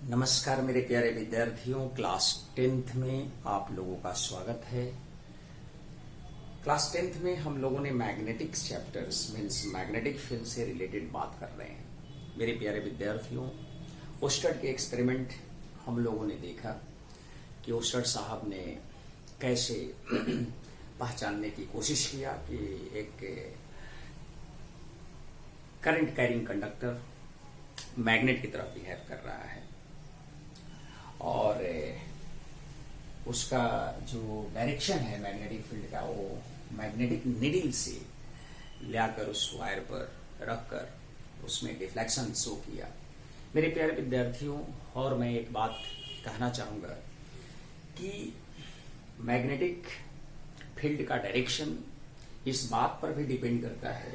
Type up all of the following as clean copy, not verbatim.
नमस्कार मेरे प्यारे विद्यार्थियों, क्लास 10th में आप लोगों का स्वागत है। क्लास 10th में हम लोगों ने magnetics chapters means magnetic field से रिलेटेड बात कर रहे हैं। मेरे प्यारे विद्यार्थियों, ओस्टर्ड के एक्सपेरिमेंट हम लोगों ने देखा कि ओस्टर्ड साहब ने कैसे पहचानने की कोशिश किया कि एक करंट कैरिंग कंडक्टर मैग्नेट की तरह बिहेव कर रहा है और उसका जो डायरेक्शन है मैग्नेटिक फील्ड का वो मैग्नेटिक नीडल से लाकर उस वायर पर रखकर उसमें डिफ्लेक्शन शो किया। मेरे प्यारे विद्यार्थियों, और मैं एक बात कहना चाहूँगा कि मैग्नेटिक फील्ड का डायरेक्शन इस बात पर भी डिपेंड करता है,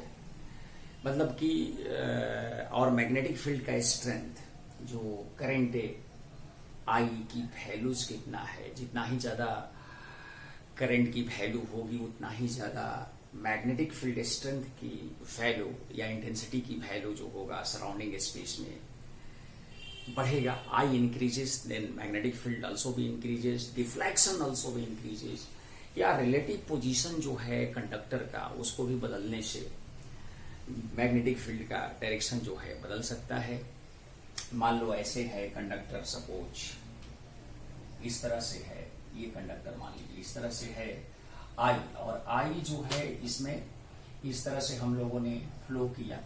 मतलब कि और मैग्नेटिक फील्ड का स्ट्रेंथ जो करंट आई की वैल्यूज कितना है, जितना ही ज्यादा करंट की वैल्यू होगी उतना ही ज्यादा मैग्नेटिक फील्ड स्ट्रेंथ की वैल्यू या इंटेंसिटी की वैल्यू जो होगा सराउंडिंग स्पेस में बढ़ेगा। I increases then magnetic field also भी इंक्रीजेस, डिफ्लेक्शन आल्सो भी इंक्रीजेस, या रिलेटिव पोजीशन जो है कंडक्टर का उसको भी बदलने से मैग्नेटिक फील्ड का डायरेक्शन जो है बदल सकता है। मान लो ऐसे है कंडक्टर, सपोज इस तरह से है ये कंडक्टर, मान लीजिए इस तरह से है आई, और आई जो है इसमें इस तरह से हम लोगों ने फ्लो किया,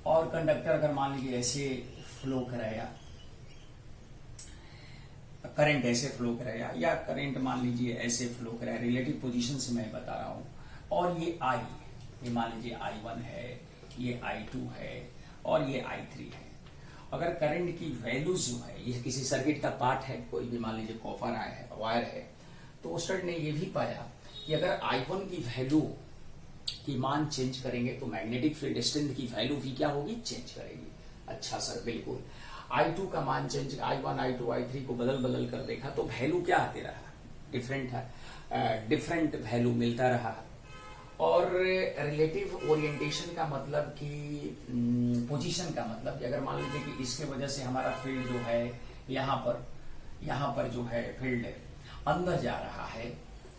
और कंडक्टर अगर मान लीजिए ऐसे फ्लो कराया, करंट ऐसे फ्लो कराया, या करंट मान लीजिए ऐसे फ्लो कराया, रिलेटिव पोजीशन से मैं बता रहा हूं, और ये आई, ये मान लीजिए I1 है, ये I2 है और ये I3 है। अगर करंट की वैल्यूज जो है, ये किसी सर्किट का पार्ट है, कोई भी मान लीजिए कॉपर है, वायर है, तो ओस्टर्ड ने ये भी पाया कि अगर I1 की वैल्यू की मान चेंज करेंगे तो मैग्नेटिक फील्ड स्ट्रेंथ की वैल्यू भी क्या होगी, चेंज करेगी। अच्छा सर, बिल्कुल। I2 का मान चेंज, I1 I2 I3 को बदल बदल कर देखा तो वैल्यू क्या आते रहा, डिफरेंट है, डिफरेंट वैल्यू मिलता रहा। और रिलेटिव ओरिएंटेशन का मतलब कि पोजीशन का मतलब कि अगर मान लीजिए कि इसके वजह से हमारा फील्ड जो है यहाँ पर जो है फील्ड अंदर जा रहा है,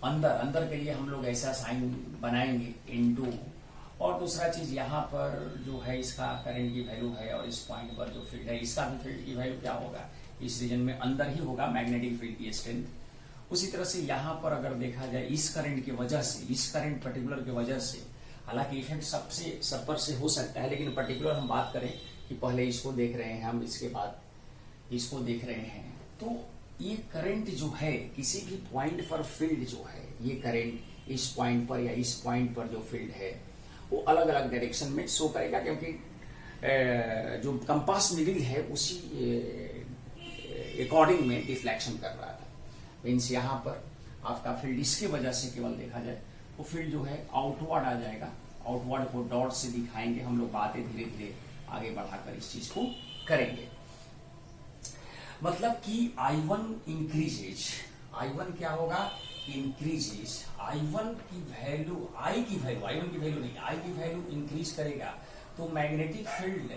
अंदर के लिए हम लोग ऐसा साइन बनाएंगे इनटू, और दूसरा चीज यहाँ पर जो है इसका करंट की वैल्यू है, और इस पॉइंट पर जो फील्ड है इसका भी फील्ड की वैल्यू क्या होगा, इस रीजन में अंदर ही होगा मैग्नेटिक फील्ड की स्ट्रेंथ। उसी तरह से यहाँ पर अगर देखा जाए इस करंट की वजह से, इस करंट पर्टिकुलर की वजह से, हालांकि इफेक्ट सब पर से हो सकता है, लेकिन पर्टिकुलर हम बात करें कि पहले इसको देख रहे हैं हम, इसके बाद इसको देख रहे हैं, तो ये करंट जो है किसी भी पॉइंट पर फील्ड जो है, ये करंट इस पॉइंट पर या इस पॉइंट पर जो फील्ड है वो अलग अलग डायरेक्शन में शो करेगा, क्योंकि जो कंपास नीडल है उसी अकॉर्डिंग में डिफ्लेक्शन कर रहा था। मीन्स यहाँ पर आपका फील्ड इसके वजह से केवल देखा जाए वो फील्ड जो है आउटवर्ड आ जाएगा, आउटवर्ड को डॉट से दिखाएंगे हम लोग, बातें धीरे धीरे आगे बढ़ाकर इस चीज को करेंगे। मतलब कि I1 इंक्रीजेज, I1 क्या होगा, इंक्रीजेज, I1 की वैल्यू, I1 की वैल्यू नहीं, I की वैल्यू इंक्रीज करेगा तो मैग्नेटिक फील्ड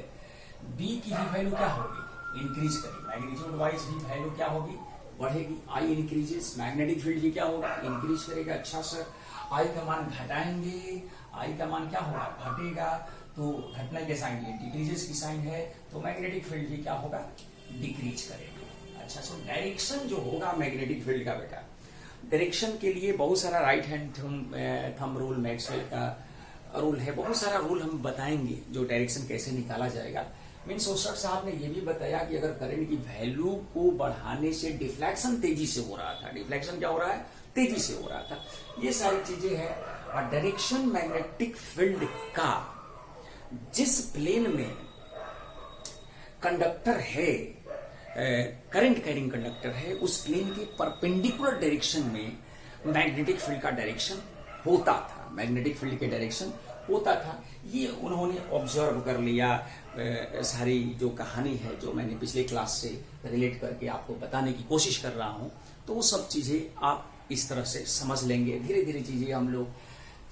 B की भी वैल्यू क्या होगी, इंक्रीज करेगी, मैग्नीट्यूड वाइज भी वैल्यू क्या होगी, बढ़ेगी। I इंक्रीजेस, मैग्नेटिक फील्ड भी क्या होगा, इंक्रीज करेगा। अच्छा सर, I का मान घटाएंगे, I का मान क्या होगा, घटेगा, तो घटने के साइन ये डिक्रीजेस की साइन है, तो मैग्नेटिक फील्ड भी क्या होगा, डिक्रीज करेगा। अच्छा सर, डायरेक्शन जो होगा मैग्नेटिक फील्ड का, बेटा डायरेक्शन के लिए बहुत सारा right hand thumb rule, Maxwell का रूल है, बहुत सारा रूल हम बताएंगे जो डायरेक्शन कैसे निकाला जाएगा। मीन्स ओस्टर्ड साहब ने यह भी बताया कि अगर करंट की वैल्यू को बढ़ाने से डिफ्लेक्शन तेजी से हो रहा था, डिफ्लेक्शन क्या हो रहा है, तेजी से हो रहा था, ये सारी चीजें हैं। और डायरेक्शन मैग्नेटिक फील्ड का जिस प्लेन में कंडक्टर है, करंट कैरिंग कंडक्टर है, उस प्लेन की परपेंडिकुलर डायरेक्शन में मैग्नेटिक फील्ड का डायरेक्शन होता था, मैग्नेटिक फील्ड के डायरेक्शन होता था। ये उन्होंने ऑब्जर्व कर लिया। सारी जो कहानी है जो मैंने पिछले क्लास से रिलेट करके आपको बताने की कोशिश कर रहा हूं, तो वो सब चीजें आप इस तरह से समझ लेंगे। धीरे धीरे चीजें हम लोग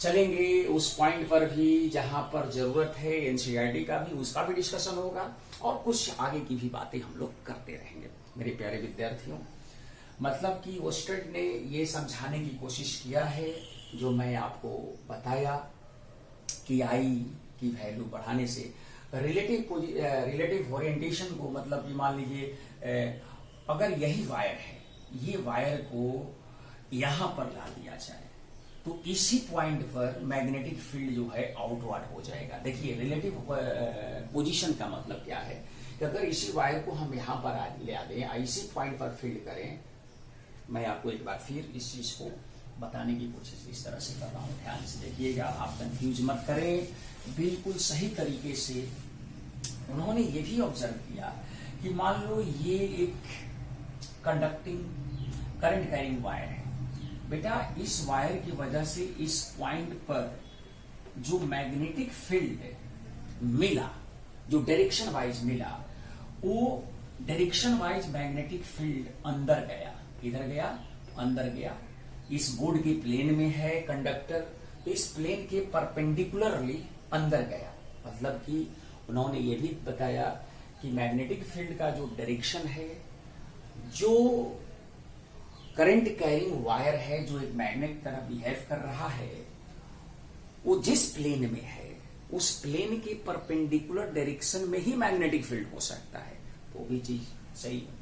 चलेंगे उस पॉइंट पर भी जहां पर जरूरत है एनसीईआरटी का भी, उसका भी डिस्कशन होगा और कुछ आगे की भी बातें हम लोग करते रहेंगे। मेरे प्यारे विद्यार्थियों, मतलब कि ओस्टेड ने ये समझाने की कोशिश किया है जो मैं आपको बताया कि आई की वैल्यू बढ़ाने से रिलेटिव ओरिएंटेशन को, मतलब कि मान लीजिए अगर यही वायर है, ये वायर को यहां पर ला दिया जाए तो इसी पॉइंट पर मैग्नेटिक फील्ड जो है आउटवर्ड हो जाएगा। देखिए रिलेटिव पोजीशन का मतलब क्या है कि अगर इसी वायर को हम यहां पर ले आ दें, इसी पॉइंट पर फील्ड करें, मैं आपको एक बार फिर इस चीज को बताने की कोशिश इस तरह से कर रहा हूं, ध्यान से देखिएगा, आप कंफ्यूज मत करें, बिल्कुल सही तरीके से। उन्होंने ये भी ऑब्जर्व किया कि मान लो ये एक कंडक्टिंग करंट कैरिंग वायर है, बेटा इस वायर की वजह से इस पॉइंट पर जो मैग्नेटिक फील्ड मिला, जो डायरेक्शन वाइज मिला, वो डायरेक्शन वाइज मैग्नेटिक फील्ड अंदर गया, इधर गया, अंदर गया, इस बोर्ड के प्लेन में है कंडक्टर, तो इस प्लेन के परपेंडिकुलरली अंदर गया। मतलब कि उन्होंने ये भी बताया कि मैग्नेटिक फील्ड का जो डायरेक्शन है, जो करंट कैरिंग वायर है, जो एक मैग्नेट तरह बिहेव कर रहा है, वो जिस प्लेन में है उस प्लेन के परपेंडिकुलर डायरेक्शन में ही मैग्नेटिक फील्ड हो सकता है। वो भी चीज सही है।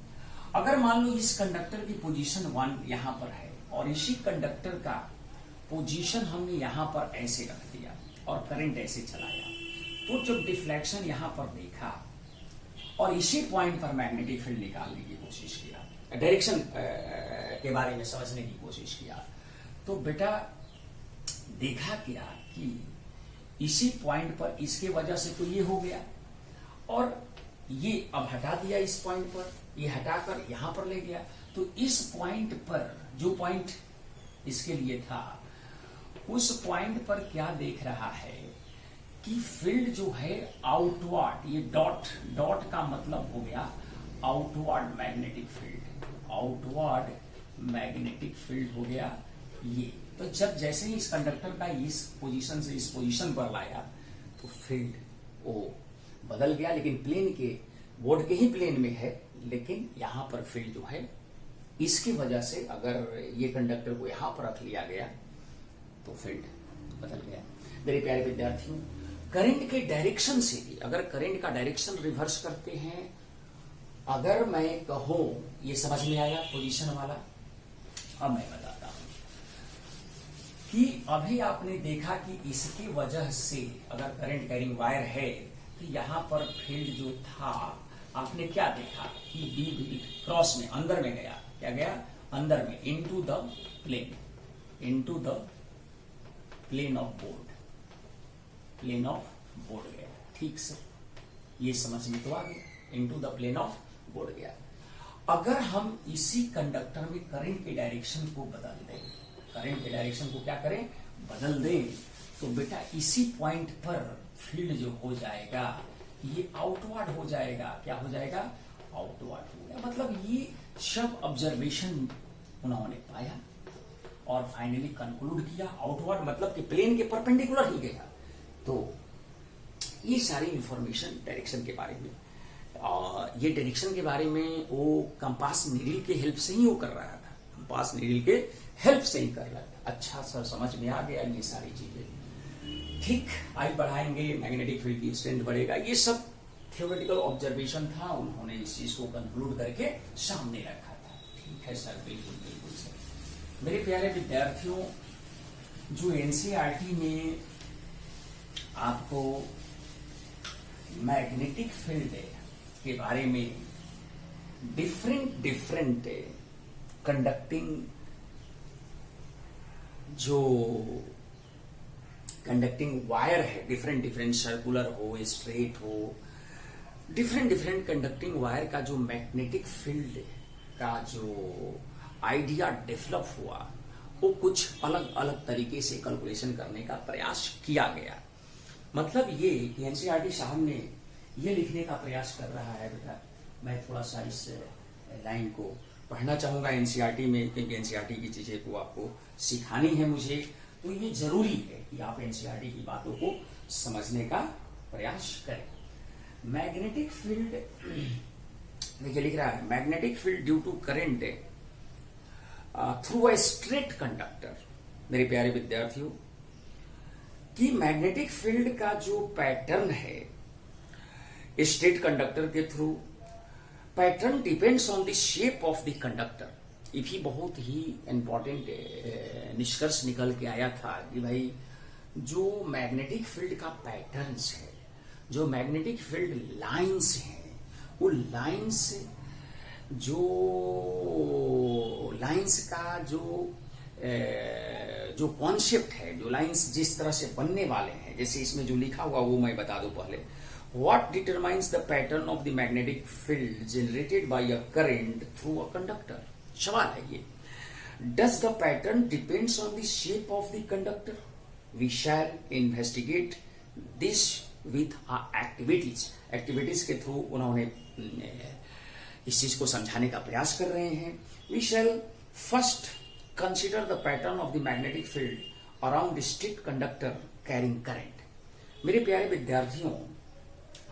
अगर मान लो इस कंडक्टर की पोजीशन 1 यहां पर है और इसी कंडक्टर का पोजीशन हमने यहां पर ऐसे रख दिया और करंट ऐसे चलाया, तो जब डिफ्लेक्शन यहां पर देखा और इसी पॉइंट पर मैग्नेटिक फील्ड निकालने की कोशिश किया, डायरेक्शन के बारे में समझने की कोशिश किया, तो बेटा देखा क्या कि इसी पॉइंट पर इसके वजह से तो ये हो गया और ये अब हटा दिया, इस पॉइंट पर ये हटाकर यहां पर ले गया, तो इस पॉइंट पर जो पॉइंट इसके लिए था, उस पॉइंट पर क्या देख रहा है कि फील्ड जो है आउटवर्ड, ये डॉट का मतलब हो गया outward magnetic field, outward magnetic field हो गया ये। तो जब जैसे ही इस कंडक्टर का इस पोजीशन से इस पोजीशन पर लाया तो फील्ड वो बदल गया, लेकिन प्लेन के बोर्ड के ही प्लेन में है, लेकिन यहां पर फील्ड जो है इसकी वजह से, अगर ये कंडक्टर को यहां पर रख लिया गया तो फील्ड बदल गया। मेरे प्यारे विद्यार्थियों, करंट के डायरेक्शन से भी, अगर करंट का डायरेक्शन रिवर्स करते हैं, अगर मैं कहूं, ये समझ में आया पोजीशन वाला, अब मैं बताता हूं कि अभी आपने देखा कि इसकी वजह से अगर करंट कैरिंग वायर है तो यहां पर फील्ड जो था, आपने क्या देखा कि बी क्रॉस में अंदर में गया, क्या गया अंदर में, into the plane, into the plane of board, plane of board गया। ठीक से ये समझ में तो आ गया, into the plane of board गया। अगर हम इसी कंडक्टर में करंट के डायरेक्शन को बदल दें, करंट के डायरेक्शन को क्या करें, बदल दें, तो बेटा इसी पॉइंट पर फील्ड जो हो जाएगा ये आउटवर्ड हो जाएगा। क्या हो जाएगा, आउटवर्ड हो गया। मतलब ये सब ऑब्जर्वेशन उन्होंने पाया और फाइनली कंक्लूड किया, आउटवर्ड मतलब कि प्लेन के परपेंडिकुलर ही गया। तो ये सारी इंफॉर्मेशन डायरेक्शन के बारे में, ये डायरेक्शन के बारे में वो कंपास नीडल के हेल्प से ही वो कर रहा था, कंपास नीडल के हेल्प से ही कर रहा था। अच्छा सर, समझ में आ गया ये सारी चीजें। ठीक, आई बढ़ाएंगे, मैग्नेटिक फील्ड की स्ट्रेंथ बढ़ेगा, ये सब थ्योरेटिकल ऑब्जर्वेशन था, उन्होंने इस चीज को कंक्लूड करके सामने रखा था। ठीक है सर, बिल्कुल बिल्कुल सर। मेरे प्यारे विद्यार्थियों, जो एनसीईआरटी में आपको मैग्नेटिक फील्ड के बारे में डिफरेंट कंडक्टिंग, जो कंडक्टिंग वायर है, डिफरेंट सर्कुलर हो, स्ट्रेट हो, डिफरेंट कंडक्टिंग वायर का जो मैग्नेटिक फील्ड का जो आइडिया डेवलप हुआ, वो कुछ अलग अलग तरीके से कैलकुलेशन करने का प्रयास किया गया। मतलब ये कि एनसीईआरटी साहब ने ये लिखने का प्रयास कर रहा है, बेटा मैं थोड़ा सा इस लाइन को पढ़ना चाहूंगा एनसीईआरटी में, क्योंकि एनसीईआरटी की चीजें को आपको सिखानी है मुझे। तो ये जरूरी है कि आप एनसीईआरटी की बातों को समझने का प्रयास करें। मैग्नेटिक फील्ड, देखिए लिख रहा है magnetic field due to current through a straight conductor. मेरे प्यारे विद्यार्थियों, कि मैग्नेटिक फील्ड का जो पैटर्न है स्ट्रेट कंडक्टर के through, pattern depends on the shape of the conductor. ये भी बहुत ही इंपॉर्टेंट निष्कर्ष निकल के आया था कि भाई जो मैग्नेटिक फील्ड का पैटर्न्स है, जो मैग्नेटिक फील्ड लाइंस हैं, वो लाइंस का जो कॉन्सेप्ट है, जो लाइंस जिस तरह से बनने वाले हैं, जैसे इसमें जो लिखा हुआ वो मैं बता दूं पहले। What determines the pattern of the magnetic field generated by a current through a conductor. सवाल है ये, does the pattern depends on the shape of the conductor? We shall investigate this with activities के थ्रू उन्होंने इस चीज को समझाने का प्रयास कर रहे हैं। We shall first consider the pattern of the magnetic field around strict conductor carrying current. मेरे प्यारे विद्यार्थियों,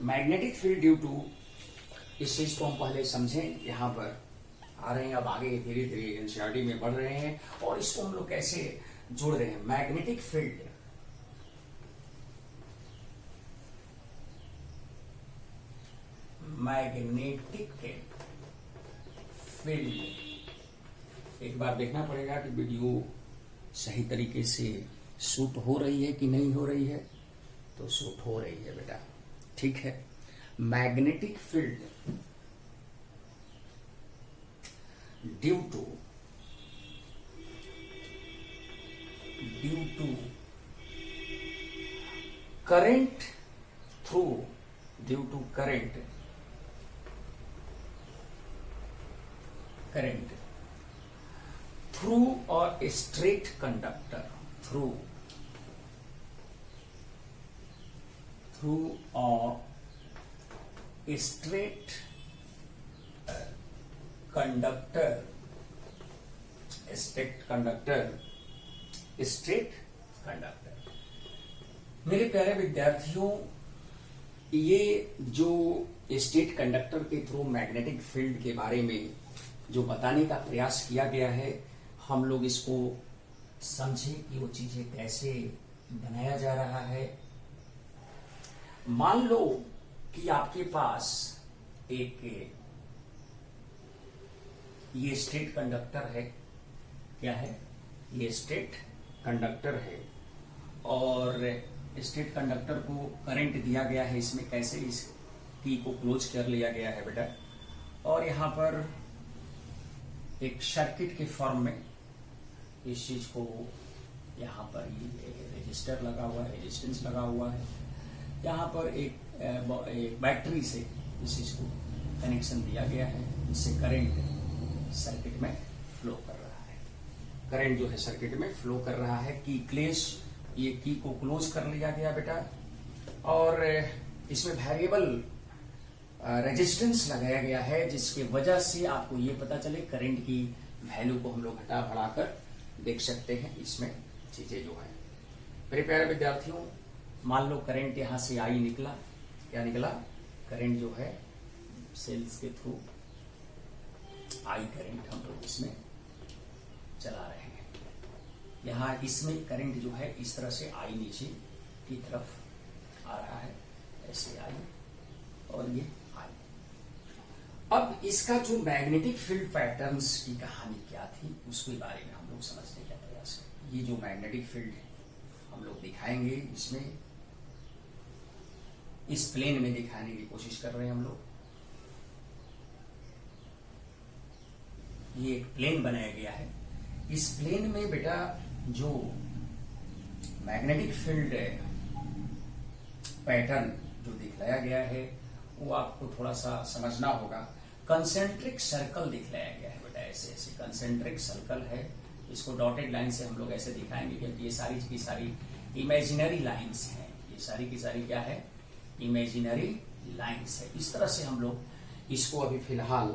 मैग्नेटिक फील्ड ड्यू टू, इस चीज को हम पहले समझें, यहां पर आ रहे हैं, अब आगे धीरे धीरे एनसीईआरटी में बढ़ रहे हैं और इसको हम लोग कैसे जोड़ रहे हैं। मैग्नेटिक फील्ड एक बार देखना पड़ेगा कि वीडियो सही तरीके से शूट हो रही है कि नहीं हो रही है। तो शूट हो रही है बेटा, ठीक है। Magnetic field due to current through a straight conductor, through a straight conductor, मेरे प्यारे विद्यार्थियों, ये जो स्ट्रेट कंडक्टर के थ्रू मैग्नेटिक फील्ड के बारे में जो बताने का प्रयास किया गया है, हम लोग इसको समझे कि वो चीजें कैसे बनाया जा रहा है। मान लो कि आपके पास एक ये स्ट्रेट कंडक्टर है। क्या है? ये स्ट्रेट कंडक्टर है और स्ट्रेट कंडक्टर को करंट दिया गया है। इसमें कैसे इस टी को क्लोज कर लिया गया है बेटा, और यहाँ पर एक सर्किट के फॉर्म में इस चीज को, यहाँ पर ये रेजिस्टर लगा हुआ है, रेजिस्टेंस लगा हुआ है। यहाँ पर एक बैटरी से इस चीज को कनेक्शन दिया गया है, इससे करंट सर्किट में फ्लो कर रहा है। करंट जो है सर्किट में फ्लो कर रहा है। ये की को क्लोज कर लिया गया बेटा, और इसमें वेरिएबल रेजिस्टेंस लगाया गया है, जिसके वजह से आपको ये पता चले करंट की वैल्यू को हम लोग घटा बढ़ाकर देख सकते हैं। इसमें चीजें जो है, मेरे प्यारे विद्यार्थियों, मान लो करंट यहां से आई निकला। क्या निकला? करंट जो है सेल्स के थ्रू आई करंट हम लोग इसमें चला रहे हैं। यहाँ इसमें करंट जो है इस तरह से आई नीचे की तरफ आ रहा है, ऐसे आई और ये आई। अब इसका जो मैग्नेटिक फील्ड पैटर्न्स की कहानी क्या थी, उसके बारे में हम लोग समझने का प्रयास करें। ये जो मैग्नेटिक फील्ड हम लोग दिखाएंगे, इसमें इस प्लेन में दिखाने की कोशिश कर रहे हैं हम लोग। ये एक प्लेन बनाया गया है। इस प्लेन में बेटा जो मैग्नेटिक फील्ड पैटर्न जो दिखलाया गया है, वो आपको थोड़ा सा समझना होगा। कंसेंट्रिक सर्कल दिखलाया गया है बेटा, ऐसे ऐसे कंसेंट्रिक सर्कल है। इसको डॉटेड लाइन से हम लोग ऐसे दिखाएंगे, क्योंकि ये सारी की सारी इमेजिनरी लाइंस हैं। ये सारी की सारी क्या है? इमेजिनरी लाइंस है। इस तरह से हम लोग इसको अभी फिलहाल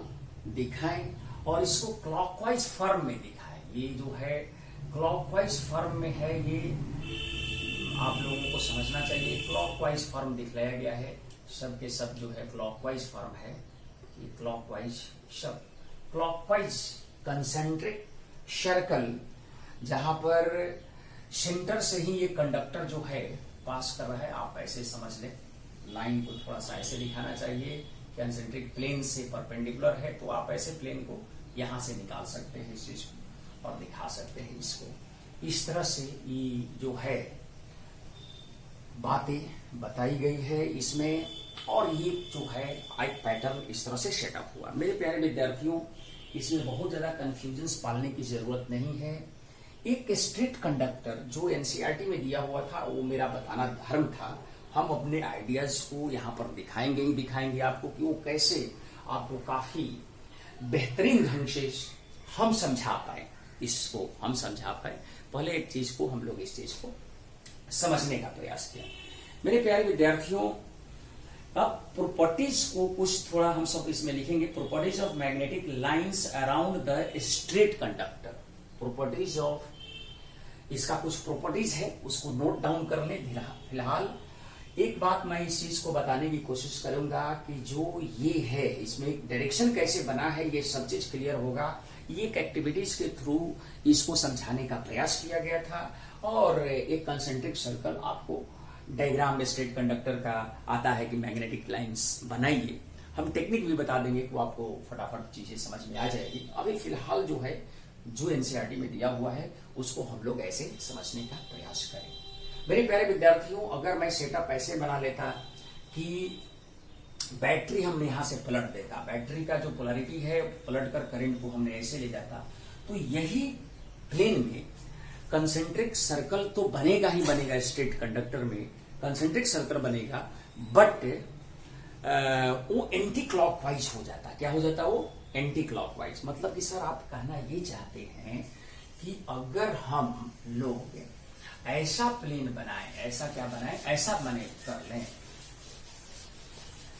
दिखाएं और इसको क्लॉकवाइज फॉर्म में दिखाएं। ये जो है क्लॉकवाइज फॉर्म में है, ये आप लोगों को समझना चाहिए। क्लॉकवाइज फॉर्म दिखलाया गया है, सब के सब जो है क्लॉकवाइज फॉर्म है। ये क्लॉकवाइज शब्द, क्लॉकवाइज कंसेंट्रिक सर्कल, जहां पर सेंटर से ही ये कंडक्टर जो है पास कर रहा है। आप ऐसे समझ लें, लाइन को थोड़ा सा ऐसे दिखाना चाहिए, कंसेंट्रिक प्लेन से परपेंडिकुलर है, तो आप ऐसे प्लेन को यहां से निकाल सकते हैं इस चीज को और दिखा सकते हैं इसको। इस तरह से ये जो है बातें बताई गई है इसमें, और ये जो है एक पैटर्न इस तरह से सेटअप हुआ। मेरे प्यारे विद्यार्थियों, इसमें बहुत ज्यादा कंफ्यूजन पालने की जरूरत नहीं है। एक स्ट्रेट कंडक्टर जो एनसीईआरटी में दिया हुआ था, वो मेरा बताना धर्म था। हम अपने आइडियाज को यहाँ पर दिखाएंगे ही दिखाएंगे आपको कि वो कैसे आपको काफी बेहतरीन ढंग से हम समझा पाए, इसको हम समझा पाए। पहले एक चीज को हम लोग इस चीज को समझने का प्रयास किया। मेरे प्यारे विद्यार्थियों, अब प्रॉपर्टीज को कुछ थोड़ा हम सब इसमें लिखेंगे। Properties of magnetic lines around the straight conductor. Properties of, इसका कुछ प्रॉपर्टीज है, उसको नोट डाउन कर ले। फिलहाल एक बात मैं इस चीज को बताने की कोशिश करूंगा कि जो ये है, इसमें डायरेक्शन कैसे बना है, ये सब चीज क्लियर होगा। ये एक एक्टिविटीज के थ्रू इसको समझाने का प्रयास किया गया था। और एक कंसेंट्रिक सर्कल आपको डायग्राम में स्ट्रेट कंडक्टर का आता है कि मैग्नेटिक लाइंस बनाइए। हम टेक्निक भी बता देंगे कि आपको फटाफट चीजें समझ में आ जाएगी। अभी फिलहाल जो है, जो एनसीईआरटी में दिया हुआ है, उसको हम लोग ऐसे समझने का प्रयास करें। मेरे प्यारे विद्यार्थियों, अगर मैं सेटअप ऐसे बना लेता कि बैटरी हमने यहां से पलट देता, बैटरी का जो पोलैरिटी है पलट कर करंट को हमने ऐसे ले जाता, तो यही प्लेन में कंसेंट्रिक सर्कल तो बनेगा ही बनेगा। स्ट्रेट कंडक्टर में कंसेंट्रिक सर्कल बनेगा, बट वो एंटी क्लॉकवाइज हो जाता। क्या हो जाता? वो एंटी क्लॉकवाइज। मतलब कि सर आप कहना ये चाहते हैं कि अगर हम लोग ऐसा प्लेन बनाए, ऐसा क्या बनाए, ऐसा बने कर लें,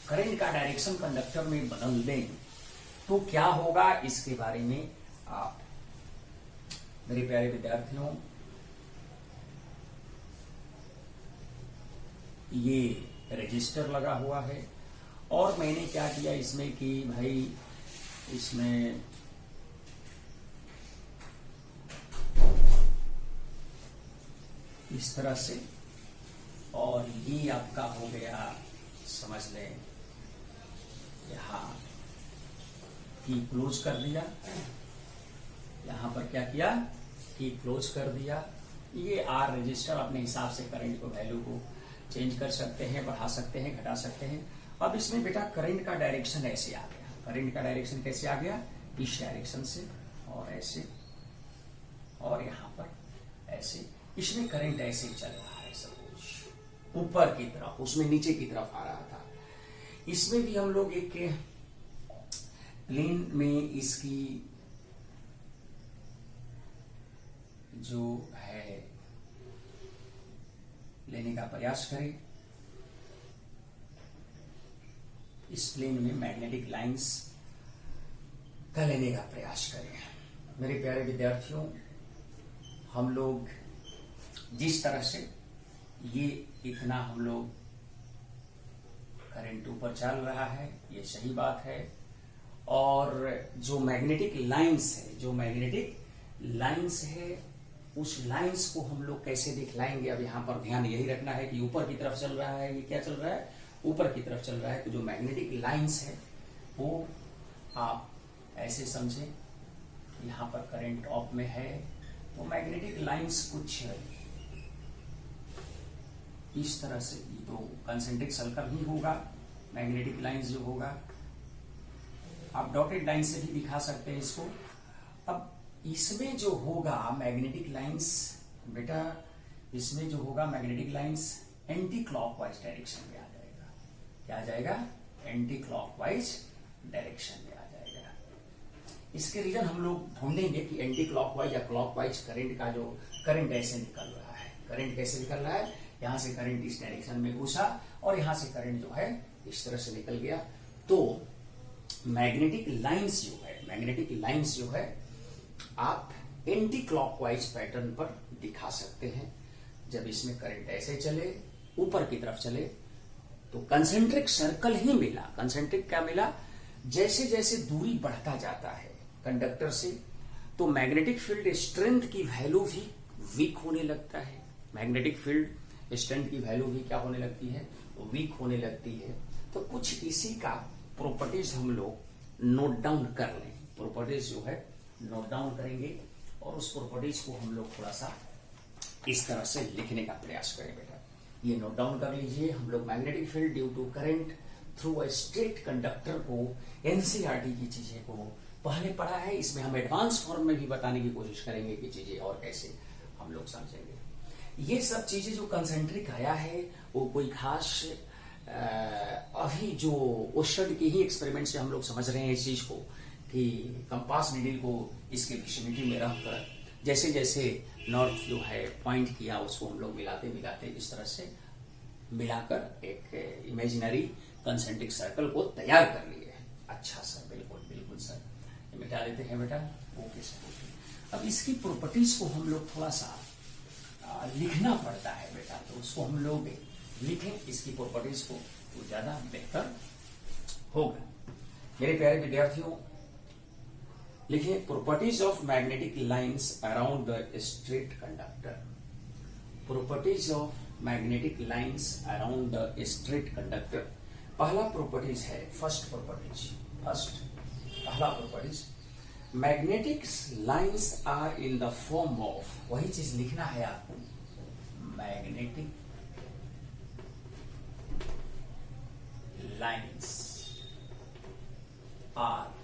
करंट का डायरेक्शन कंडक्टर में बदल दें, तो क्या होगा, इसके बारे में आप मेरे प्यारे विद्यार्थियों, ये रजिस्टर लगा हुआ है। और मैंने क्या किया इसमें कि भाई इसमें इस तरह से, और ये आपका हो गया, समझ लें यहां की क्लोज कर दिया, यहां पर क्या किया कि क्लोज कर दिया। ये आर रजिस्टर अपने हिसाब से करंट को वैल्यू को चेंज कर सकते हैं, बढ़ा सकते हैं, घटा सकते हैं। अब इसमें बेटा करंट का डायरेक्शन ऐसे आ गया। करंट का डायरेक्शन कैसे आ गया? इस डायरेक्शन से, और ऐसे, और यहां पर ऐसे। इसमें करंट ऐसे चल रहा है, सब कुछ ऊपर की तरफ, उसमें नीचे की तरफ आ रहा था। इसमें भी हम लोग एक प्लेन में इसकी जो है लेने का प्रयास करें। इस प्लेन में मैग्नेटिक लाइंस का लेने का प्रयास करें। मेरे प्यारे विद्यार्थियों, हम लोग जिस तरह से ये इतना हम लोग करंट ऊपर चल रहा है, ये सही बात है। और जो मैग्नेटिक लाइंस है, जो मैग्नेटिक लाइंस है, उस लाइंस को हम लोग कैसे दिखलाएंगे। अब यहां पर ध्यान यही रखना है कि ऊपर की तरफ चल रहा है, ये क्या चल रहा है, ऊपर की तरफ चल रहा है। तो जो मैग्नेटिक लाइंस है वो आप ऐसे समझें, यहां पर करंट ऑफ में है, तो मैग्नेटिक लाइंस कुछ इस तरह से, तो कंसेंट्रिक सर्कल ही होगा। मैग्नेटिक लाइंस जो होगा, आप डॉटेड लाइन से भी दिखा सकते हैं इसको। अब इसमें जो होगा मैग्नेटिक लाइंस, बेटा इसमें जो होगा magnetic lines anti clockwise direction में आ जाएगा। क्या आ जाएगा? एंटी क्लॉकवाइज डायरेक्शन में आ जाएगा। इसके रीजन हम लोग ढूंढेंगे कि एंटी क्लॉकवाइज या क्लॉकवाइज करंट का जो करंट ऐसे निकल रहा है, करंट कैसे निकल रहा है, यहां से करंट इस डायरेक्शन में घुसा और यहां से करंट जो है इस तरह से निकल गया। तो मैग्नेटिक लाइंस जो है, मैग्नेटिक लाइंस जो है, आप एंटी क्लॉकवाइज पैटर्न पर दिखा सकते हैं। जब इसमें करंट ऐसे चले, ऊपर की तरफ चले, तो कंसेंट्रिक सर्कल ही मिला। कंसेंट्रिक क्या मिला? जैसे जैसे दूरी बढ़ता जाता है कंडक्टर से, तो मैग्नेटिक फील्ड स्ट्रेंथ की वैल्यू भी वीक होने लगता है। मैग्नेटिक फील्ड स्ट्रेंथ की वैल्यू भी क्या होने लगती है? वीक होने लगती है। तो कुछ इसी का प्रॉपर्टीज हम लोग नोट डाउन कर लें। प्रॉपर्टीज जो है नोट डाउन करेंगे और उस प्रॉपर्टीज को हम लोग थोड़ा सा इस तरह से लिखने का प्रयास करें। बेटा ये नोट डाउन कर लीजिए। हम लोग magnetic field due to current through a straight conductor को, एनसीईआरटी की चीजें को पहले पढ़ा है। इसमें हम एडवांस फॉर्म में भी बताने की कोशिश करेंगे कि चीजें और कैसे हम लोग समझेंगे। ये सब चीजें जो कंसेंट्रिक आया है वो कोई खास अभी जो ओस्टर्ड के ही एक्सपेरिमेंट से हम लोग समझ रहे हैं इस चीज को, कि कंपास नीडल को इसके विसिनिटी में रखकर जैसे जैसे नॉर्थ जो है पॉइंट किया, उसको हम लोग मिलाते मिलाते इस तरह से मिलाकर एक इमेजिनरी कंसेंट्रिक सर्कल को तैयार कर लिए है। अच्छा सर, बिल्कुल बिल्कुल सर, ये मिटा देते हैं बेटा। Okay sir, okay. अब इसकी प्रॉपर्टीज को हम लोग थोड़ा सा लिखना पड़ता है बेटा, तो उसको हम लोग लिखें इसकी प्रॉपर्टीज को, तो ज्यादा बेहतर होगा। मेरे प्यारे विद्यार्थियों, लिखिए properties of magnetic lines around the straight conductor. Properties of magnetic lines around the straight conductor. पहला प्रॉपर्टीज है, पहला properties, magnetic lines are in the form of, वही चीज लिखना है आपको, magnetic lines are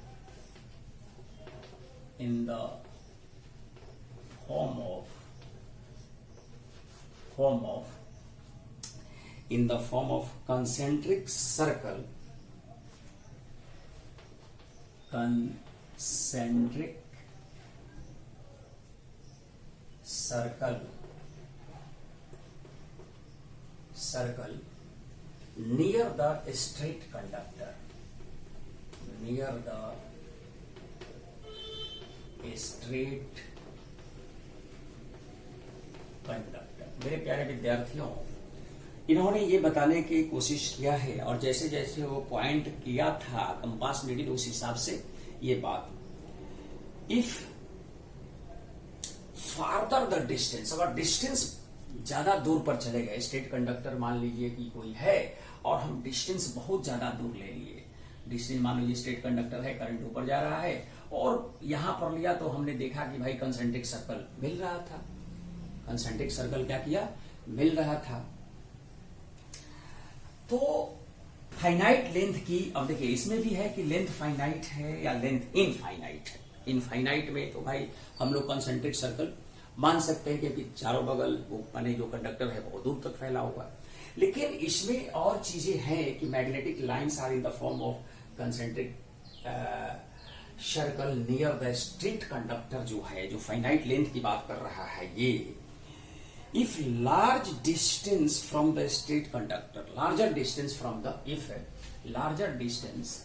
in the form of concentric circle, near the straight conductor, straight conductor. मेरे प्यारे विद्यार्थियों, इन्होंने ये बताने की कोशिश किया है और जैसे जैसे वो पॉइंट किया था कंपास नीडल, उस हिसाब से ये बात, इफ फार्दर द डिस्टेंस, अगर डिस्टेंस ज्यादा दूर पर चले गए, स्ट्रेट कंडक्टर मान लीजिए कि कोई है और हम डिस्टेंस बहुत ज्यादा दूर ले लिए, डिस्टेंस मान लीजिए स्ट्रेट कंडक्टर है, करंट ऊपर जा रहा है और यहां पर लिया तो हमने देखा कि भाई कंसेंट्रिक सर्कल मिल रहा था। कंसेंट्रिक सर्कल क्या किया? मिल रहा था। तो फाइनाइट लेंथ की, अब देखिए इसमें भी है कि लेंथ फाइनाइट है या लेंथ इनफाइनाइट है। इनफाइनाइट में तो भाई हम लोग कंसेंट्रिक सर्कल मान सकते हैं क्योंकि चारों बगल वो माने जो कंडक्टर है बहुत दूर तक फैला हुआ। लेकिन इसमें और चीजें हैं कि magnetic lines are in the form of concentric circle near the straight conductor, जो है जो फाइनाइट लेंथ की बात कर रहा है ये, if large distance from the straight conductor, larger distance from the, if larger distance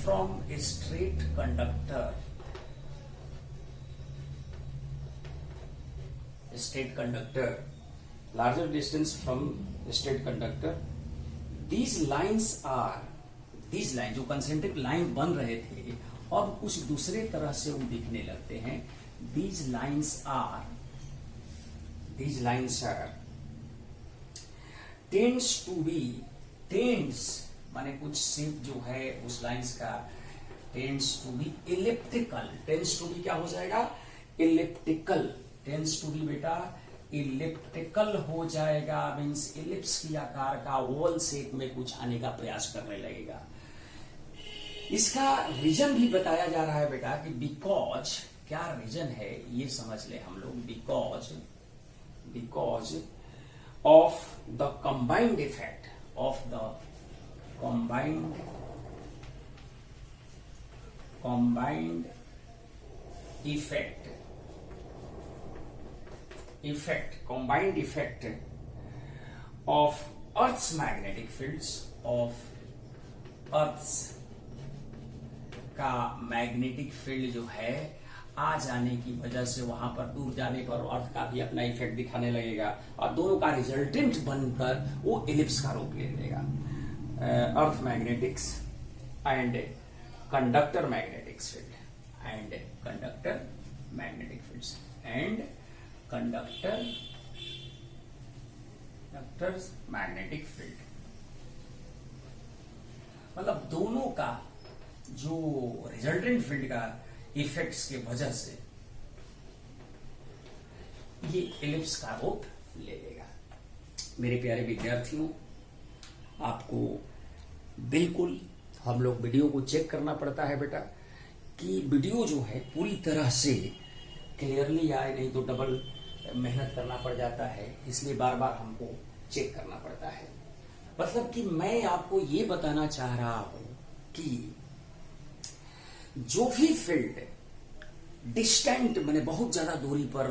from a straight conductor, larger distance from a straight conductor, these lines जो concentric line बन रहे थे अब कुछ दूसरे तरह से वो दिखने लगते हैं। these lines are tends माने कुछ शेप जो है उस लाइंस का tends to be elliptical. Tends to be क्या हो जाएगा? इलिप्टिकल। टेंड्स टू बी बेटा इलिप्टिकल हो जाएगा, मींस इलिप्स की आकार का ओवल शेप में कुछ आने का प्रयास करने लगेगा। इसका रीजन भी बताया जा रहा है बेटा कि बिकॉज, क्या रीजन है ये समझ ले हम लोग, because of the combined effect of the combined effect of earth's magnetic fields of earth's का मैग्नेटिक फील्ड जो है आ जाने की वजह से वहां पर दूर जाने पर अर्थ का भी अपना इफेक्ट दिखाने लगेगा और दोनों का रिजल्टेंट बनकर वो एलिप्स का रूप ले लेगा। Earth magnetics and conductor magnetics field and conductor magnetic fields and conductors magnetic field, मतलब दोनों का जो रिजल्टेंट फील्ड का इफेक्ट्स के वजह से ये एलिप्स का रूप ले लेगा। मेरे प्यारे विद्यार्थियों, आपको बिल्कुल हम लोग वीडियो को चेक करना पड़ता है बेटा कि वीडियो जो है पूरी तरह से क्लियरली आए, नहीं तो डबल मेहनत करना पड़ जाता है, इसलिए बार बार हमको चेक करना पड़ता है। मतलब कि मैं आपको ये बताना चाह रहा हूं कि जो भी फील्ड डिस्टेंट माने बहुत ज्यादा दूरी पर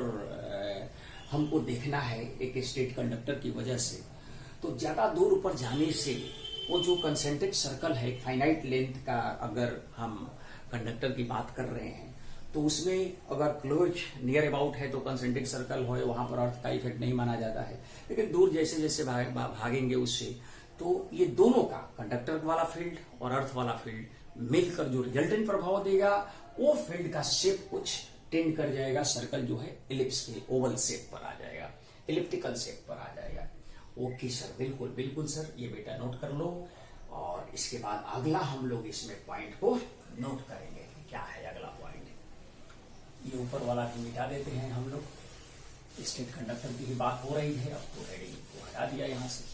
हमको देखना है एक स्टेट कंडक्टर की वजह से, तो ज्यादा दूर पर जाने से वो जो कंसेंट्रिक सर्कल है फाइनाइट लेंथ का, अगर हम कंडक्टर की बात कर रहे हैं तो उसमें अगर क्लोज नियर अबाउट है तो कंसेंट्रिक सर्कल हो, वहां पर अर्थ का इफेक्ट नहीं माना जाता है। लेकिन दूर जैसे जैसे भागेंगे उससे, तो ये दोनों का कंडक्टर वाला फील्ड और अर्थ वाला फील्ड मिलकर जो रिजल्टेंट प्रभाव देगा वो फील्ड का शेप कुछ टेंड कर जाएगा, सर्कल जो है एलिप्स के ओवल शेप पर आ जाएगा, एलिप्टिकल शेप पर आ जाएगा। ओके सर, बिल्कुल बिल्कुल सर, ये बेटा नोट कर लो। और इसके बाद अगला हम लोग इसमें पॉइंट को नोट करेंगे। क्या है अगला पॉइंट? ये ऊपर वाला भी मिटा देते हैं हम लोग। स्टेट कंडक्टर की ही बात हो रही है, अब तो हेडिंग को हटा दिया यहां से।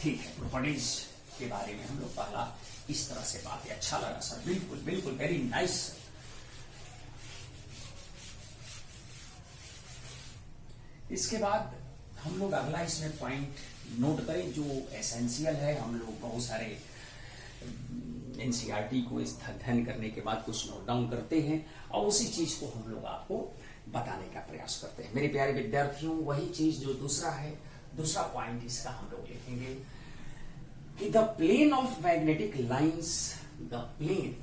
ठीक है, प्रॉपर्टीज के बारे में हम लोग पहला इस तरह से बात है। अच्छा लगा सर, बिल्कुल बिल्कुल, वेरी नाइस सर। इसके बाद हम लोग अगला इसमें पॉइंट नोट करें जो एसेंशियल है। हम लोग बहुत सारे एनसीईआरटी को इस अध्ययन करने के बाद कुछ नोट डाउन करते हैं और उसी चीज को हम लोग आपको बताने का प्रयास करते हैं। मेरे प्यारे विद्यार्थियों, वही चीज जो दूसरा है, दूसरा पॉइंट इसका हम लोग लिखेंगे कि the plane of magnetic lines, the plane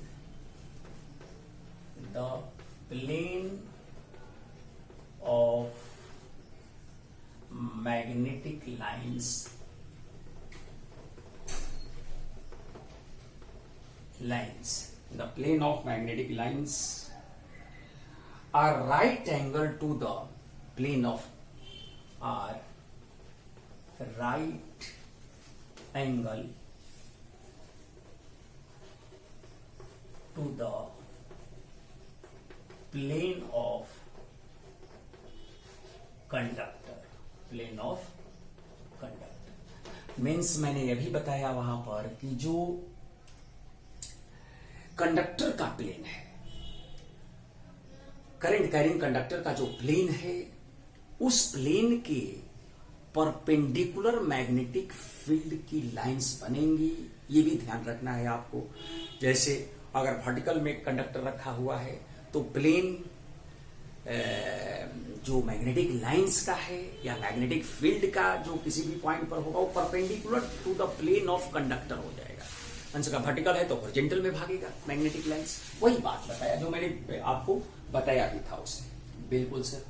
of magnetic lines the plane of magnetic lines are right angle to the plane of right angle to the plane of conductor, plane of conductor means मैंने यह भी बताया वहां पर कि जो conductor का plane है, करंट कैरिंग कंडक्टर का जो प्लेन है, उस प्लेन के परपेंडिकुलर मैग्नेटिक फील्ड की लाइंस बनेंगी। ये भी ध्यान रखना है आपको। जैसे अगर वर्टिकल में कंडक्टर रखा हुआ है तो प्लेन जो मैग्नेटिक लाइंस का है या मैग्नेटिक फील्ड का जो किसी भी पॉइंट पर होगा वो perpendicular to the plane of conductor हो जाएगा। अंश का वर्टिकल है तो हॉरिजॉन्टल में भागेगा मैग्नेटिक लाइंस। वही बात बताया जो मैंने आपको बताया भी था उसने। बिल्कुल सर,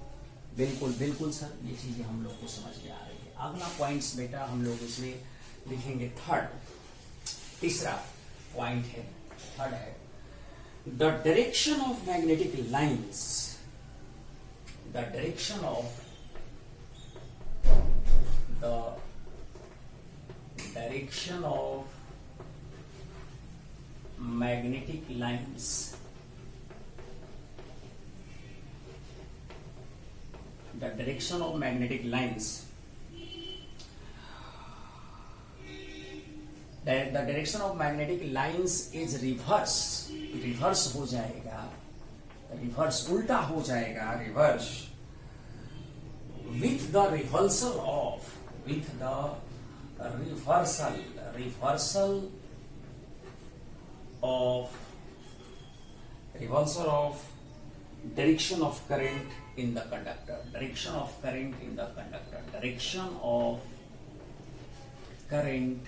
बिल्कुल बिल्कुल सर, ये चीजें हम लोग को समझ में आ रही है। अगला पॉइंट्स बेटा हम लोग इसमें लिखेंगे थर्ड, तीसरा पॉइंट है, थर्ड है the direction of magnetic lines, the direction of magnetic lines, the direction of magnetic lines, the direction of magnetic lines is reverse हो जाएगा, रिवर्स उल्टा हो जाएगा, reverse with the reversal of direction of current in the conductor, direction of current in the conductor, direction of current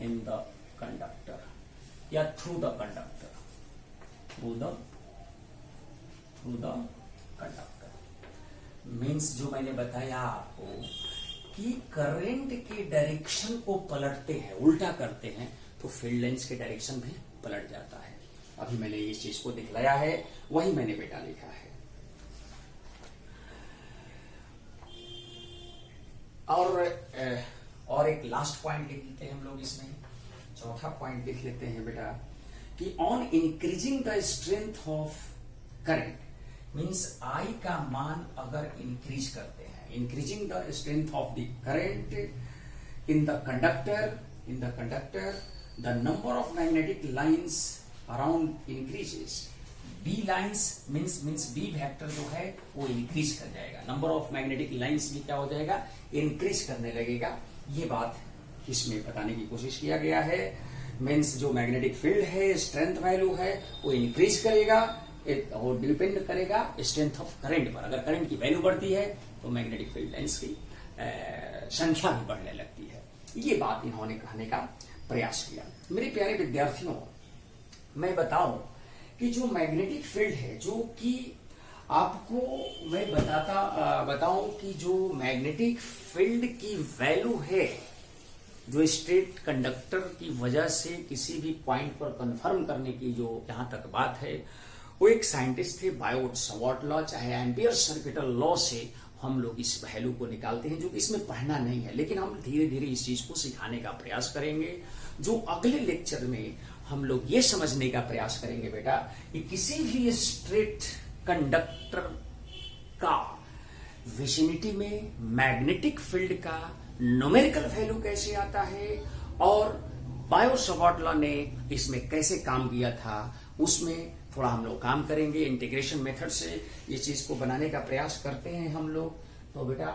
in the conductor या through the conductor, through the conductor means जो मैंने बताया आपको कि current के direction को पलटते हैं, उल्टा करते हैं, तो फील्ड लाइंस के डायरेक्शन भी पलट जाता है। अभी मैंने इस चीज को दिखलाया है, वही मैंने बेटा लिखा है। और एक लास्ट पॉइंट लिख लेते हैं हम लोग इसमें, चौथा पॉइंट लिख लेते हैं बेटा कि on increasing the strength of current means I का मान अगर इंक्रीज करते हैं, increasing the strength of the current in the conductor the number of magnetic lines around increases. B lines means B vector जो है वो इंक्रीज कर जाएगा, नंबर ऑफ मैग्नेटिक लाइंस भी क्या हो जाएगा, इंक्रीज करने लगेगा। ये बात इसमें बताने की कोशिश किया गया है। मीन्स जो मैग्नेटिक फील्ड है, स्ट्रेंथ वैल्यू है, वो इंक्रीज करेगा और डिपेंड करेगा स्ट्रेंथ ऑफ करंट पर। अगर करंट की वैल्यू बढ़ती है तो मैग्नेटिक फील्ड लाइंस की संख्या भी बढ़ने लगती है। ये बात इन्होंने कहने का प्रयास किया। मेरे प्यारे विद्यार्थियों, मैं बताऊं कि जो मैग्नेटिक फील्ड है, जो कि आपको मैं बताऊं कि जो मैग्नेटिक फील्ड की वैल्यू है, जो स्ट्रेट कंडक्टर की वजह से किसी भी पॉइंट पर कंफर्म करने की जो यहां तक बात है, वो एक साइंटिस्ट थे बायोट-सवार्ट लॉ, चाहे एम्पियर सर्किटल लॉ से हम लोग इस वैल्यू को निकालते हैं, जो कि इसमें पढ़ना नहीं है, लेकिन हम धीरे धीरे इस चीज को सिखाने का प्रयास करेंगे। जो अगले लेक्चर में हम लोग ये समझने का प्रयास करेंगे बेटा कि किसी भी स्ट्रेट कंडक्टर का विसिनिटी में मैग्नेटिक फील्ड का न्यूमेरिकल वैल्यू कैसे आता है और बायोट-सवार्ट लॉ ने इसमें कैसे काम किया था, उसमें थोड़ा हम लोग काम करेंगे। इंटीग्रेशन मेथड से ये चीज को बनाने का प्रयास करते हैं हम लोग। तो बेटा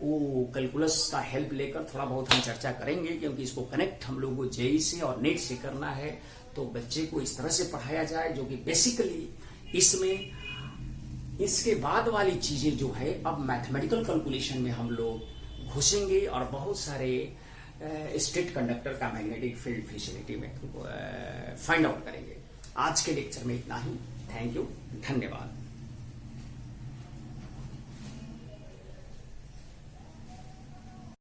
वो कैलकुलस का हेल्प लेकर थोड़ा बहुत हम चर्चा करेंगे, क्योंकि इसको कनेक्ट हम लोग को जेई से और नेट से करना है। तो बच्चे को इस तरह से पढ़ाया जाए जो कि बेसिकली इसमें इसके बाद वाली चीजें जो है अब मैथमेटिकल कैलकुलेशन में हम लोग घुसेंगे और बहुत सारे स्ट्रेट कंडक्टर का मैग्नेटिक फील्ड विसिनिटी में फाइंड आउट करेंगे। आज के लेक्चर में इतना ही। थैंक यू, धन्यवाद।